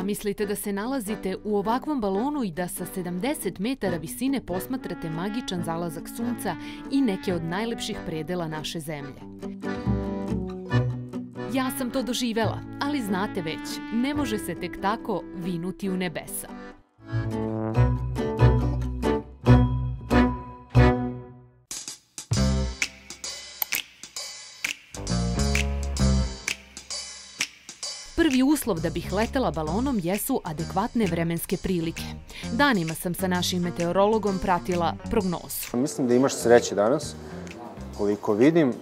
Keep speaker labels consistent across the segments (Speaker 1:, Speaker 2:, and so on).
Speaker 1: Zamislite da se nalazite u ovakvom balonu i da sa 70 metara visine posmatrate magičan zalazak sunca i neke od najlepših predela naše zemlje. Ja sam to doživela, ali znate već, ne može se tek tako vinuti u nebesa. Prvi uslov da bih letela balonom jesu adekvatne vremenske prilike. Danima sam sa našim meteorologom pratila prognozu.
Speaker 2: Mislim da imaš sreće danas. Koliko vidim,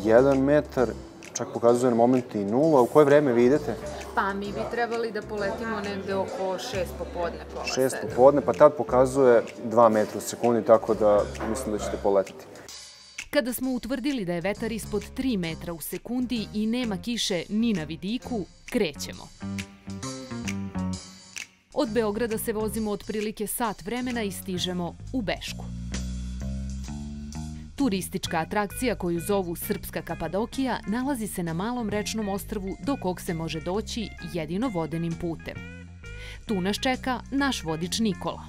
Speaker 2: 1 metar, čak pokazuje na momentu i 0. U koje vreme vi idete?
Speaker 1: Pa mi bi trebali da poletimo negde oko 6 popodne.
Speaker 2: 6 popodne, pa tad pokazuje 2 metra u sekundi, tako da mislim da ćete poletiti.
Speaker 1: Kada smo utvrdili da je vetar ispod 3 metra u sekundi i nema kiše ni na vidiku, krećemo. Od Beograda se vozimo otprilike sat vremena i stižemo u Bešku. Turistička atrakcija koju zovu Srpska Kapadokija nalazi se na malom rečnom ostrvu do kog se može doći jedino vodenim putem. Tu nas čeka naš vodič Nikola.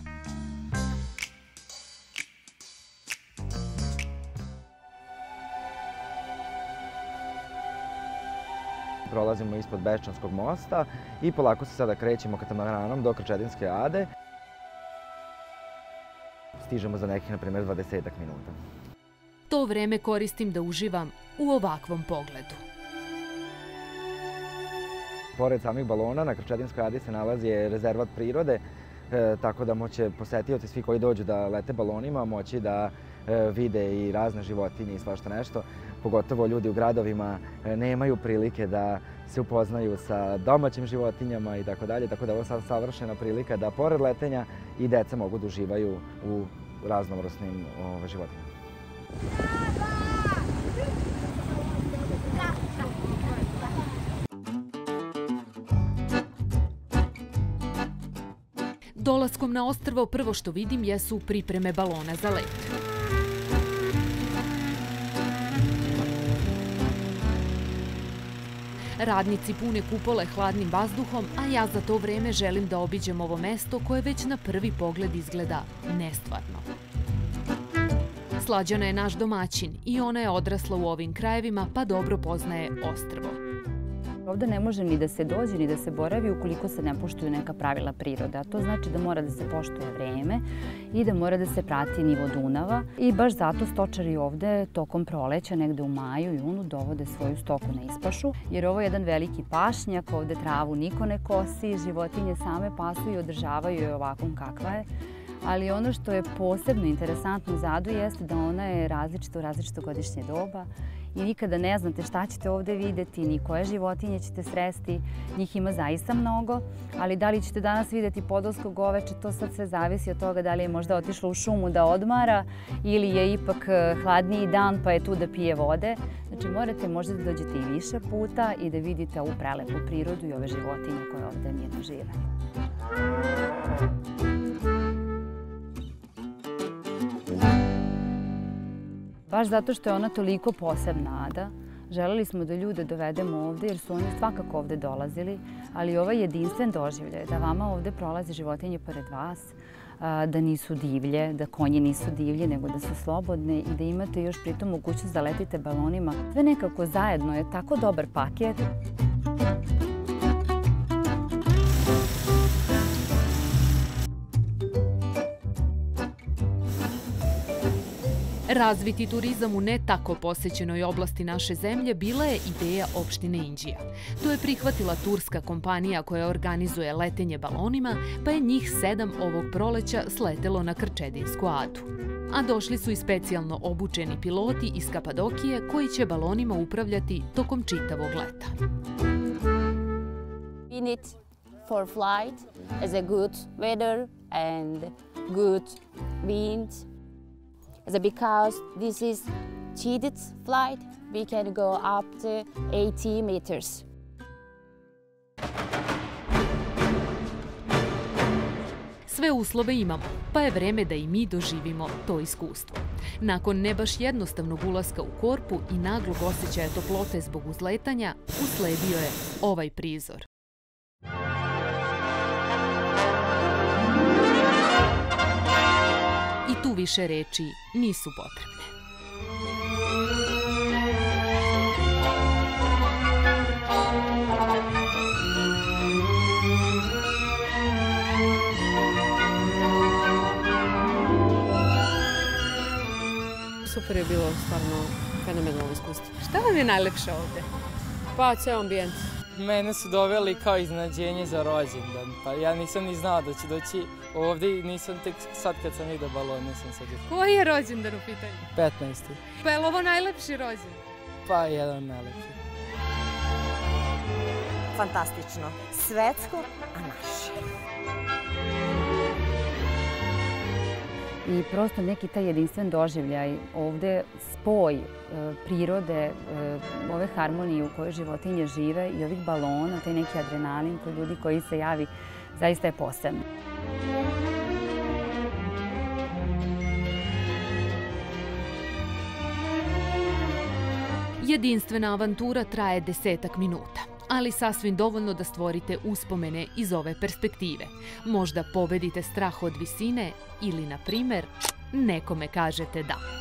Speaker 3: Prolazimo ispod Beščanskog mosta i polako se sada krećemo katamaranom do Krčedinske ade. Stižemo za nekih, na primjer, 20 minuta.
Speaker 1: To vreme koristim da uživam u ovakvom pogledu.
Speaker 3: Pored samih balona, na Krčedinskoj adi se nalazi rezervat prirode, tako da moće posetioci, svi koji dođu da lete balonima, moći da vide i razne životinje i svašta nešto. Pogotovo ljudi u gradovima nemaju prilike da se upoznaju sa domaćim životinjama i tako dalje, tako da ovo je savršena prilika da pored letenja i deca mogu da uživaju u raznovrsnim životinjama.
Speaker 1: Dolaskom na ostrvo prvo što vidim jesu pripreme balona za let. Radnici pune kupole hladnim vazduhom, a ja za to vreme želim da obiđem ovo mesto koje već na prvi pogled izgleda nestvarno. Slađana je naš domaćin i ona je odrasla u ovim krajevima pa dobro poznaje ostrvo.
Speaker 4: Ovde ne može ni da se dođe, ni da se boravi ukoliko se ne poštuju neka pravila prirode. A to znači da mora da se poštuje vreme i da mora da se prati nivo Dunava. I baš zato stočari ovde tokom proleća, negde u maju i junu, dovode svoju stoku na ispašu. Jer ovo je jedan veliki pašnjak, ovde travu niko ne kosi, životinje same pasu i održavaju je ovakvom kakva je. Ali ono što je posebno interesantno u Zadu jeste da ona je različita u različito godišnje doba i nikada ne znate šta ćete ovde videti, ni koje životinje ćete sresti. Njih ima zaista mnogo, ali da li ćete danas videti podolsko goveče, to sad sve zavisi od toga da li je možda otišlo u šumu da odmara ili je ipak hladniji dan pa je tu da pije vode. Znači morate možda da dođete i više puta i da vidite ovu prelepu prirodu i ove životinje koje ovde mirno žive. Baš zato što je ona toliko posebna ada, želeli smo da ljude dovedemo ovde jer su oni svakako ovde dolazili, ali ovaj jedinstven doživljaj da vama ovde prolaze životinje pored vas, da nisu divlje, da konji nisu divlji, nego da su slobodne i da imate još pritom mogućnost da letite balonima. Sve nekako zajedno je tako dobar paket.
Speaker 1: Razviti turizam u ne tako posećenoj oblasti naše zemlje bila je ideja opštine Inđija. To je prihvatila turska kompanija koja organizuje letenje balonima, pa je njih 7 ovog proleća sletelo na Krčedinsku adu. A došli su i specijalno obučeni piloti iz Kapadokije koji će balonima upravljati tokom čitavog leta.
Speaker 5: We need for flight as a good weather and good wind. Because this is cheated flight, we can go up to 80 meters.
Speaker 1: Sve uslove imamo, pa je vreme da i mi doživimo to iskustvo. Nakon ne baš jednostavnog ulaska u korpu i naglog osjećaja toplote zbog uzletanja, usledio je ovaj prizor. tu više reči nisu potrebne.
Speaker 6: Super je bilo, stvarno fenomenalno iskustvo.
Speaker 1: Šta vam je najlepše ovde?
Speaker 6: Pa, ceo ambijent.
Speaker 7: Mene su doveli kao iznenađenje za rođendan, pa ja nisam ni znao da ću doći ovde i nisam tek sad kad sam vidio balone sam sad...
Speaker 1: Koji je rođendan u pitanju?
Speaker 7: 15.
Speaker 1: Pa je li ovo najlepši rođendan?
Speaker 7: Pa jedan najlepši.
Speaker 8: Fantastično. Svetsko, a naše.
Speaker 4: I prosto neki taj jedinstven doživljaj, ovde spoj prirode, ove harmonije u kojoj životinje žive i ovih balona, taj neki adrenalin kod ljudi koji se javi, zaista je posebno.
Speaker 1: Jedinstvena avantura traje 10 minuta, ali sasvim dovoljno da stvorite uspomene iz ove perspektive. Možda pobedite strah od visine ili, na primer, nekome kažete da.